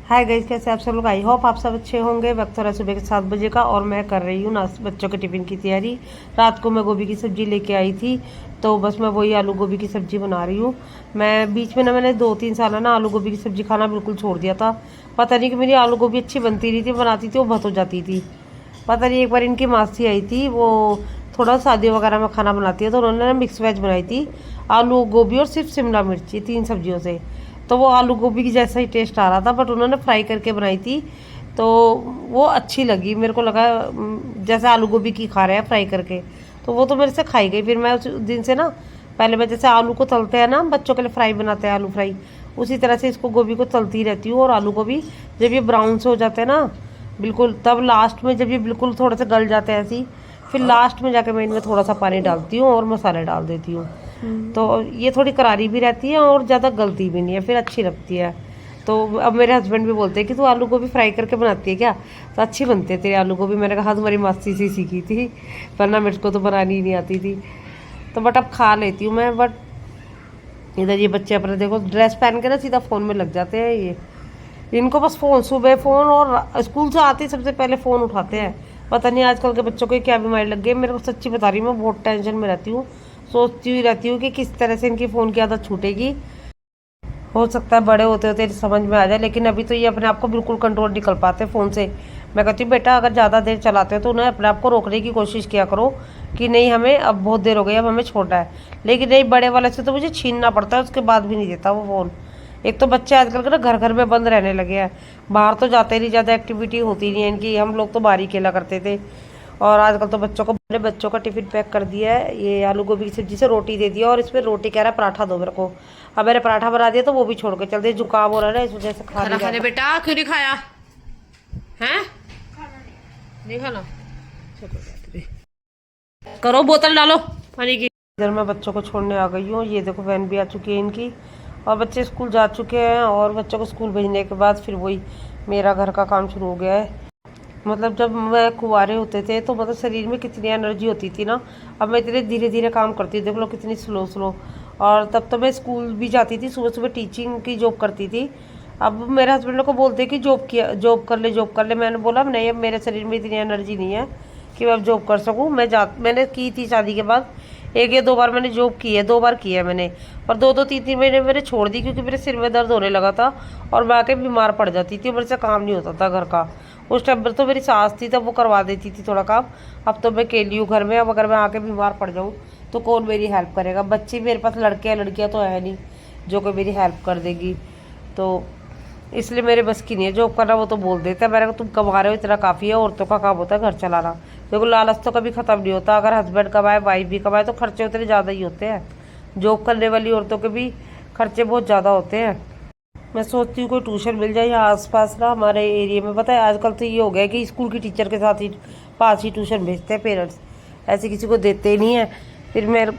Hi guys, कैसे आप सब लोग। आई होप आप सब अच्छे होंगे। वक्त हो रहा है सुबह के 7 बजे का और मैं कर रही हूँ बच्चों के टिफ़िन की तैयारी। रात को मैं गोभी की सब्ज़ी लेके आई थी, तो बस मैं वही आलू गोभी की सब्ज़ी बना रही हूँ। मैं बीच में ना मैंने 2-3 साल ना आलू गोभी की सब्ज़ी खाना बिल्कुल छोड़ दिया था। पता नहीं कि मेरी आलू गोभी अच्छी बनती नहीं थी, बनाती थी वो भत हो जाती थी। पता नहीं, एक बार इनकी मासी आई थी, वो थोड़ा शादी वगैरह में खाना बनाती है, तो उन्होंने ना मिक्स वेज बनाई थी, आलू गोभी और सिर्फ शिमला मिर्ची, 3 सब्जियों से। तो वो आलू गोभी की जैसा ही टेस्ट आ रहा था, बट उन्होंने फ्राई करके बनाई थी, तो वो अच्छी लगी। मेरे को लगा जैसे आलू गोभी की खा रहे हैं फ्राई करके, तो वो तो मेरे से खाई गई। फिर मैं उस दिन से ना, पहले मैं जैसे आलू को तलते हैं ना बच्चों के लिए फ्राई बनाते हैं आलू फ्राई, उसी तरह से इसको गोभी को तलती रहती हूँ। और आलू को भी जब ये ब्राउन से हो जाते हैं ना बिल्कुल, तब लास्ट में जब ये बिल्कुल थोड़े से गल जाते हैं ऐसी, फिर लास्ट में जाकर मैं इनमें थोड़ा सा पानी डालती हूँ और मसाले डाल देती हूँ। तो ये थोड़ी करारी भी रहती है और ज़्यादा गलती भी नहीं है, फिर अच्छी लगती है। तो अब मेरे हस्बैंड भी बोलते हैं कि तू आलू गोभी फ्राई करके बनाती है क्या, तो अच्छी बनती है तेरे आलू गोभी। मैंने कहा तुम्हारी मासी से सीखी थी, वरना मेरे को तो बनानी ही नहीं आती थी। तो बट अब खा लेती हूँ मैं। बट इधर ये बच्चे अपने देखो ड्रेस पहन के ना सीधा फ़ोन में लग जाते हैं। ये इनको बस फ़ोन, सुबह फ़ोन, और स्कूल से आते ही सबसे पहले फ़ोन उठाते हैं। पता नहीं आजकल के बच्चों को क्या बीमारी लग गई है। मेरे को सच्ची बता रही हूँ, मैं बहुत टेंशन में रहती हूँ। सोचती हुई रहती हूँ कि किस तरह से इनकी फ़ोन की आदत छूटेगी। हो सकता है बड़े होते होते समझ में आ जाए, लेकिन अभी तो ये अपने आप को बिल्कुल कंट्रोल नहीं कर पाते फ़ोन से। मैं कहती हूँ बेटा, अगर ज़्यादा देर चलाते हो तो उन्हें अपने आप को रोकने की कोशिश किया करो कि नहीं, हमें अब बहुत देर हो गई, अब हमें छोड़ना है। लेकिन नहीं, बड़े वाले से तो मुझे छीनना पड़ता है, उसके बाद भी नहीं देता वो फ़ोन। एक तो बच्चे आजकल के ना घर घर में बंद रहने लगे हैं, बाहर तो जाते नहीं, ज़्यादा एक्टिविटी होती नहीं है इनकी। हम लोग तो बाहर ही खेला करते थे। और आजकल तो बच्चों को, बड़े बच्चों का टिफिन पैक कर दिया है, ये आलू गोभी की सब्जी से रोटी दे दिया, और इसमें रोटी कह रहा है पराठा दो मेरे को। अब मैंने पराठा बना दिया तो वो भी छोड़ के चल दिया, जुकाम हो रहा है ना इस वजह से खा नहीं रहा। बेटा क्यों नहीं खाया है? नहीं खाना, करो बोतल डालो पानी की। इधर मैं बच्चों को छोड़ने आ गई हूँ। ये देखो वैन भी आ चुकी है इनकी, और बच्चे स्कूल जा चुके हैं। और बच्चों को स्कूल भेजने के बाद फिर वही मेरा घर का काम शुरू हो गया है। मतलब जब मैं कुंवारे होते थे तो मतलब शरीर में कितनी एनर्जी होती थी ना, अब मैं इतने धीरे धीरे काम करती हूँ, देख लो कितनी स्लो स्लो। और तब तो मैं स्कूल भी जाती थी, सुबह सुबह टीचिंग की जॉब करती थी। अब मेरे हस्बैंड को बोलते कि जॉब किया, जॉब कर ले, जॉब कर ले। मैंने बोला नहीं, अब मेरे शरीर में इतनी एनर्जी नहीं है कि मैं अब जॉब कर सकूँ। मैंने की थी शादी के बाद 1 या 2 बार मैंने जॉब की है, 2 बार की है मैंने। और 2-2 3-3 महीने मैंने छोड़ दी, क्योंकि मेरे सिर में दर्द होने लगा था और मैं आके बीमार पड़ जाती थी, मेरे से काम नहीं होता था घर का। उस टाइम पर तो मेरी सास थी, तब वो करवा देती थी थोड़ा काम। अब तो मैं अकेली हूँ घर में। अब अगर मैं आके बीमार पड़ जाऊँ तो कौन मेरी हेल्प करेगा। बच्चे मेरे पास लड़के हैं, लड़कियाँ तो है नहीं जो कोई मेरी हेल्प कर देगी। तो इसलिए मेरे बस की नहीं है जॉब करना। वो तो बोल देते हैं, मैंने कहा तुम कमा रहे हो इतना काफ़ी है, औरतों का काम होता है घर चलाना। देखो लालच तो कभी ख़त्म नहीं होता, अगर हस्बैंड कमाए वाइफ भी कमाए तो खर्चे उतने ज़्यादा ही होते हैं। जॉब करने वाली औरतों के भी खर्चे बहुत ज़्यादा होते हैं। मैं सोचती हूँ कोई ट्यूशन मिल जाए यहाँ आसपास ना हमारे एरिया में। पता है आजकल तो ये हो गया है कि स्कूल की टीचर के साथ ही पास ही ट्यूशन भेजते हैं पेरेंट्स, ऐसे किसी को देते ही नहीं है। फिर मैं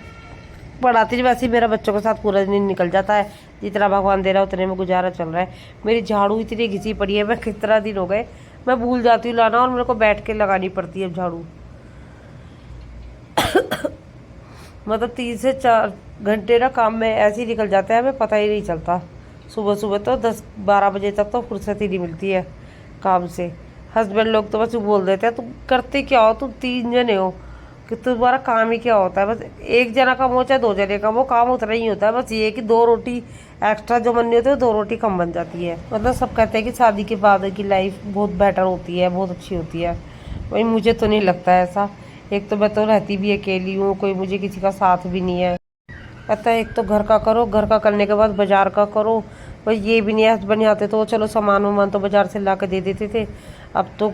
पढ़ाती, वैसे ही मेरा बच्चों के साथ पूरा दिन निकल जाता है। जितना भगवान दे रहा है उतने में गुजारा चल रहा है। मेरी झाड़ू इतनी घिसी पड़ी है, मैं कितना दिन हो गए मैं भूल जाती हूँ लाना, और मेरे को बैठ के लगानी पड़ती है अब झाड़ू। मतलब 3 से 4 घंटे ना काम में ऐसे ही निकल जाता है, हमें पता ही नहीं चलता। सुबह सुबह तो 10-12 बजे तक तो फुर्सत ही नहीं मिलती है काम से। हस्बैंड लोग तो बस बोल देते हैं तुम करते क्या हो, तुम 3 जने हो, कि तुम्हारा काम ही क्या होता है। बस एक जना कम हो चाहे 2 जने कम हो, काम उतना ही होता है। बस ये कि 2 रोटी एक्स्ट्रा जो बननी होती है 2 रोटी कम बन जाती है। मतलब सब कहते हैं कि शादी के बाद की लाइफ बहुत बेटर होती है, बहुत अच्छी होती है। वही मुझे तो नहीं लगता है ऐसा। एक तो मैं तो रहती भी अकेली हूँ, कोई मुझे किसी का साथ भी नहीं है। कहता है एक तो घर का करो, घर का करने के बाद बाजार का करो। बस ये भी नहीं है, हस्बैंड आते तो चलो सामान वामान तो बाजार से ला के दे देते थे, अब तो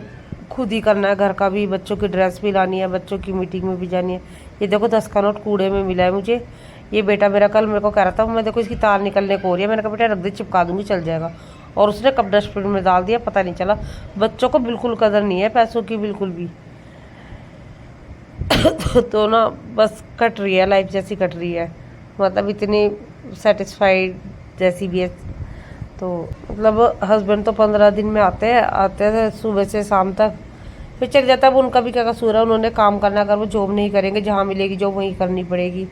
खुद ही करना है। घर का भी, बच्चों की ड्रेस भी लानी है, बच्चों की मीटिंग में भी जानी है। ये देखो 10 का नोट कूड़े में मिला है मुझे। ये बेटा मेरा कल मेरे को कह रहा था, मैं देखो इसकी तार निकलने को हो रही है, मैंने कहा बेटा रख दे, चिपका दूंगी चल जाएगा। और उसने कब डस्टबिन में डाल दिया पता नहीं चला। बच्चों को बिल्कुल कदर नहीं है पैसों की, बिल्कुल भी। तो ना बस कट रही है लाइफ, जैसी कट रही है, मतलब इतनी सेटिस्फाइड जैसी भी है। तो मतलब हस्बैंड तो 15 दिन में आते थे सुबह से शाम तक, फिर चल जाता है। अब उनका भी क्या कसूर है, उन्होंने काम करना। अगर वो जॉब नहीं करेंगे, जहाँ मिलेगी जॉब वहीं करनी पड़ेगी।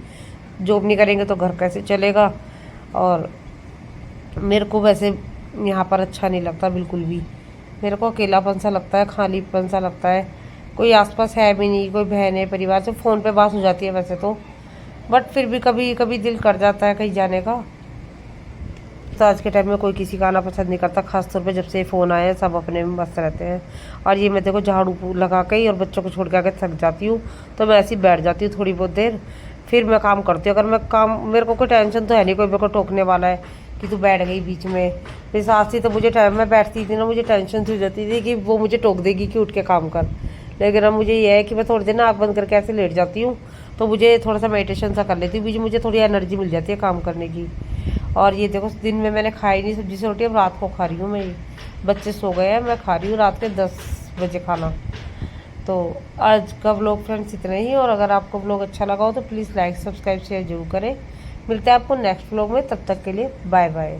जॉब नहीं करेंगे तो घर कैसे चलेगा। और मेरे को वैसे यहाँ पर अच्छा नहीं लगता बिल्कुल भी। मेरे को अकेलापन सा लगता है, खालीपन सा लगता है। कोई आसपास है भी नहीं, कोई बहन है परिवार से फ़ोन पे बात हो जाती है वैसे तो, बट फिर भी कभी कभी दिल कर जाता है कहीं जाने का। तो आज के टाइम में कोई किसी का आना पसंद नहीं करता, खासतौर पे जब से फ़ोन आए हैं सब अपने में मस्त रहते हैं। और ये मैं देखो झाड़ू लगा के ही और बच्चों को छोड़ के आके थक जाती हूँ, तो मैं ऐसे ही बैठ जाती हूँ थोड़ी बहुत देर, फिर मैं काम करती हूँ। अगर मैं काम, मेरे को कोई टेंशन तो है नहीं, कोई मेरे को टोकने वाला है कि तू बैठ गई बीच में। मेरी सास थी तो मुझे टाइम में बैठती थी ना, मुझे टेंशन सी हो जाती थी कि वो मुझे टोक देगी कि उठ के काम कर। लेकिन अब मुझे ये है कि मैं थोड़ी देर ना आँख बंद करके ऐसे लेट जाती हूँ, तो मुझे थोड़ा सा मेडिटेशन सा कर लेती हूँ, मुझे थोड़ी एनर्जी मिल जाती है काम करने की। और ये देखो दिन में मैंने खाई नहीं सब्जी से रोटी, अब रात को खा रही हूँ मैं। बच्चे सो गए हैं, मैं खा रही हूँ रात के 10 बजे खाना। तो आज का व्लॉग फ्रेंड्स इतना ही, और अगर आपको व्लॉग अच्छा लगा हो तो प्लीज़ लाइक सब्सक्राइब शेयर जरूर करें। मिलते हैं आपको नेक्स्ट व्लॉग में, तब तक के लिए बाय बाय।